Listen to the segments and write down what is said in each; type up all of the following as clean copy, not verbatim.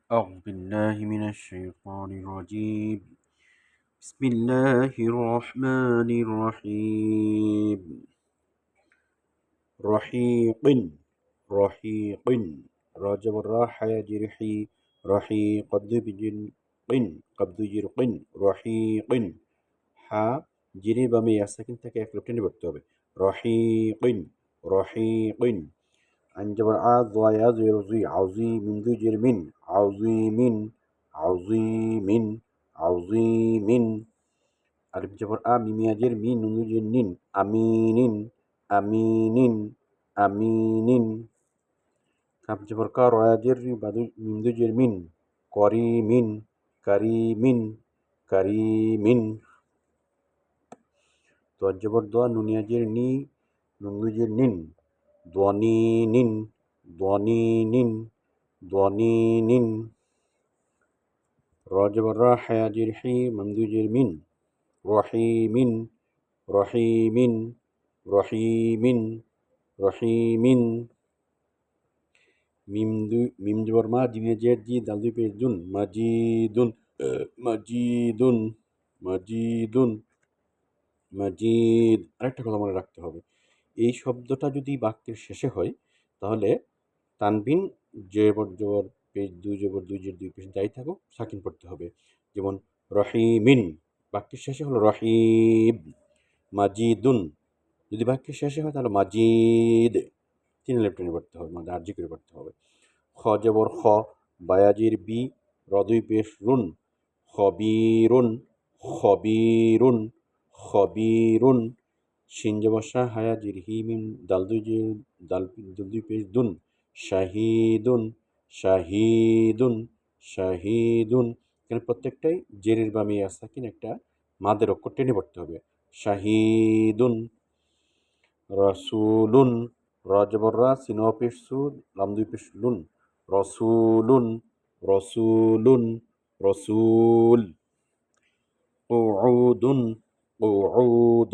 أعوذ بالله من الشيطان الرجيم. بسم الله الرحمن الرحيم. رحيق رحيق راجب الراح جرحي رحيق قد بجر قن قبض جرق رحيق হা জিরে বামে ইয়াসাকিন থেকে এক টেনে পড়তে হবে। রহিকিন রহিকিন আইন জবর আ দোয়া জি আউজি মিন দুই জের মিন আউজিমিন আউজিমিন আউজিমিন আলিফ জবর আ মিমিয়া জের মিন নুন দুই জের নিন আমিনিন আমিনিন আমিনিন কাপ জবর কা রয়া জের রি বাদু মিন দুই জের মিন করিমিন করিমিন করিমিন জবর দোয়া নুনিয়াজের নি নুঙ্গুজের নিন ধ্বনিনিন ধ্বনিনিন ধ্বনিনিন জবর রা হায়াজের হি মমদুজের মিন রহিমিন রহিমিন রহিমিন রহিমিন মিম জবর মা জিনেজের জি দাল দুই পেশ দুন মাজিদুন মাজিদুন মাজিদুন মাজিদ। আরেকটা কথা মনে রাখতে হবে, এই শব্দটা যদি বাক্যের শেষে হয় তাহলে তানবিন জবর জবর পেশ দুই জবর দুই জের দুই পেশ যাই থাকুক সাকিন পড়তে হবে। যেমন রহিমিন বাক্যের শেষে হলো রহিব। মাজিদুন যদি বাক্যের শেষে হয় তাহলে মাজিদ তিন লেফটেনে পড়তে হবে, মানে আর্জি করে পড়তে হবে। খ জবর খ বায়াজির বি রদুই পেশ রুন খবিরুন খবিরুন খবিরুন শিন জবর শাহ হায়া জির হি মিম দাল দুই পেশ দুন শাহিদুন শাহিদুন শাহিদুন। এখানে প্রত্যেকটাই জেরের বামে সাকিন একটা মাদের অক্ষর টেনে পড়তে হবে। শাহিদুন রসুলুন জবর রা সিন পেশ সু লাম দুই পেশ লুন রসুলুন রসুলুন রসুল قعودٌ قعودٌ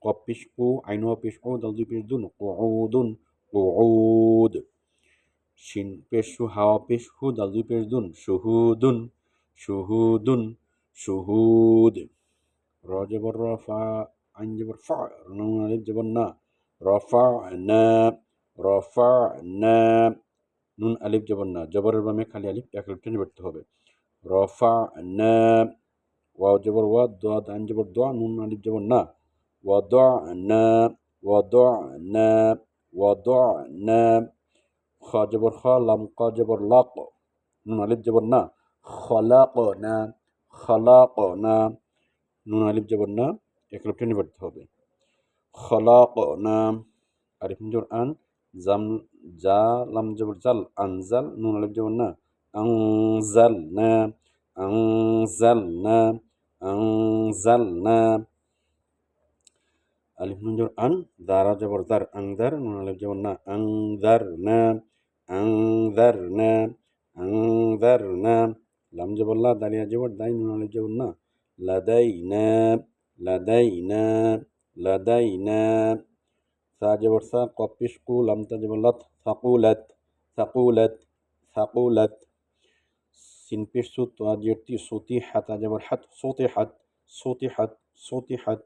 قاف পেশ কু আইন পেশ ও দাল দুই পেশ দুন قعود قعود শিন পেশ সু হাওয়া পেশ হু দাল দুই পেশ দুন শুহুদুন শুহুদুন শুহুদ জবর র ফা আইন জবর ফা নুন আলিফ জবর না রফা'না রফা'না নুন আলিফ জবর না জবরের বামে খালি আলিফ এক আলিফ টেনে পড়তে হবে। রফা'না ওয়াও জবর ওয়া দোয়া দান জবর দোয়া নুন আলিফ জবর না ওয়াদা'না ওয়াদা'না ওয়াদা'না খ জবর খ লাম ক জবর লাক নুন আলিফ জবর না খলাকনা খলাকনা নুন আলিফ জবর না এক আলিফ টেনে পড়তে হবে। খলাকনা আলিফ জবর আন জাম জা লাম জবর জাল আনজাল নুন আলিফ জবর না আনজালনা আনজালনা আনজালনা আলিফ নুন জবর আন দারা জবর দার আংদার নুন আলিফ জবর না আংদারনা আংদারনা আংদারনা লাম জবর লা দালিয়া জবর দাই নুন আলিফ জবর না লাদাইনা লাদাইনা লাদাইনা সা জবর সা কফ পেশ কু লাম তা জবর লাত সাকুলাত সাকুলাত সাকুলাত সিন পেশ সু তোয়া জেরতি সুতি হাতা জবর হাত সুতি হাত সুতি হাত সুতি হাত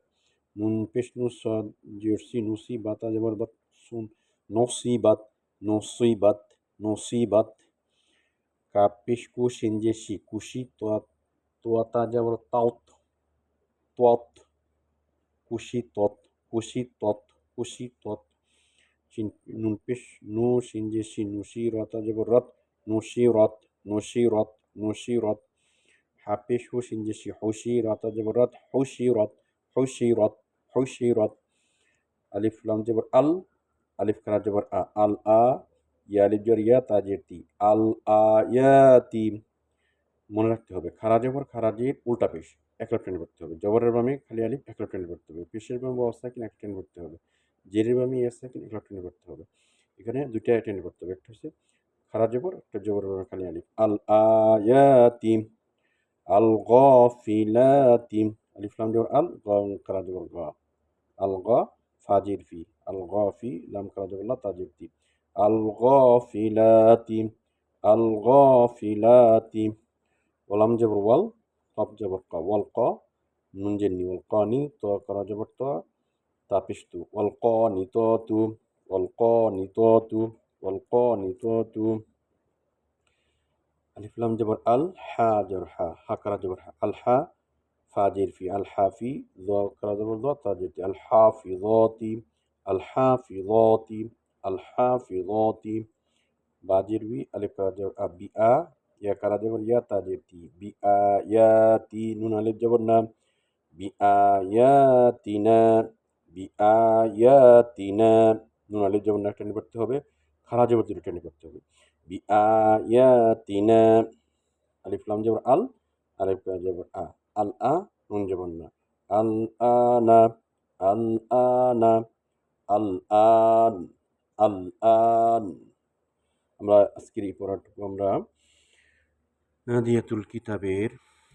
নুন পেশ নু সদ জেরসি নুসি বাতা জবর বাত সুন নসিবাত নসিবাত নসিবাত কাপ পেশ কু শিন জেসি কুশি তোয়া তোয়াতা জবর তাওত তোয়াত কুশি তত কুশি তত কুশি তত নুন পেশ নু শিন জেসি নুসি রতা জবর রত নুসি রত নুসি রত নুসি রত হা পেশ হু শিন জেসি হুসি রতা জবর রত হুসি রত হুসি রত হুসি রত আলিফ লাম জবর আল আলিফ খারা জবর আ আল আ ইয়া আলিফ জবর ইয়া তা জেরতি আল আয়াতি। মনে রাখতে হবে খারাজের উল্টা পেশ এক লাফ টেনে পড়তে হবে। জবরের বামে খালি আলিফ এক লাফ টেনে পড়তে হবে। পেশের বামে অবস্থাকিন এক টেনে পড়তে হবে। জেরের বামে ইয়াসাকিন এক লাফ টেনে পড়তে হবে। এখানে দুইটা টেনে পড়তে হবে, একটা হচ্ছে খারা জবর, একটা জবরের বামে খালি আলিফ। আল আয়াতি আল গাফিলাতি আলিফ লাম জবর আল খারা জবর গা আল গা ফাজির ফি আল গাফি লাম খারা জবর লা তাজির তি আল গাফিলাতি আল গাফিলাতি। ওয়ালাম জবর ওয়াল, কফ জবর ক, ওয়াল ক, নুন জেন্নি, ওয়াল কনি, ত করা জবর ত, তাপিস্তু, ওয়াল কনিততু, ওয়াল কনিততু, ওয়াল কনিততু। আলিফ লাম জবর আল, হা জবর হা, হা করা জবর হা, আল হা, ফা জের ফি, আল হাফি, য করা জবর দ, তা জের তি, আল হাফিযতি, আল হাফিযতি, আল হাফিযতি। বা জের বি, আলিফ করা জবর আ, বি আ, ইয়া করা জবর ইয়া, তা জের তি, বি আ ইয়াতি, নুন আলিফ জবর না, বি আয়াতিনা, বি আয়াতিনা, নুন আলিফ জবর না টেনে পড়তে হবে, খারা জবর দুটো টেনে পড়তে হবে, বি আয়াতিনা। আলিফ লাম জবর আল, আলিফ জবর আ, আল আ, নুন জবর না, আল আনা, আল আনা, আল আন, আল আন। আমরা আজকের এই পড়াটুকু আমরা নাদিয়াতুল কিতাবের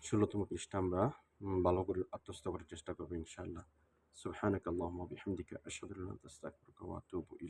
১৬তম পৃষ্ঠা আমরা ভালো করে আত্মস্থ করার চেষ্টা করবো ইনশাআল্লাহ। সুবহানাকাল্লাহুম্মা ওয়া বিহামদিকা আশহাদু আল্লা ইলাহা ইল্লা আনতা আস্তাগফিরুকা ওয়া আতুবু ইলাইক।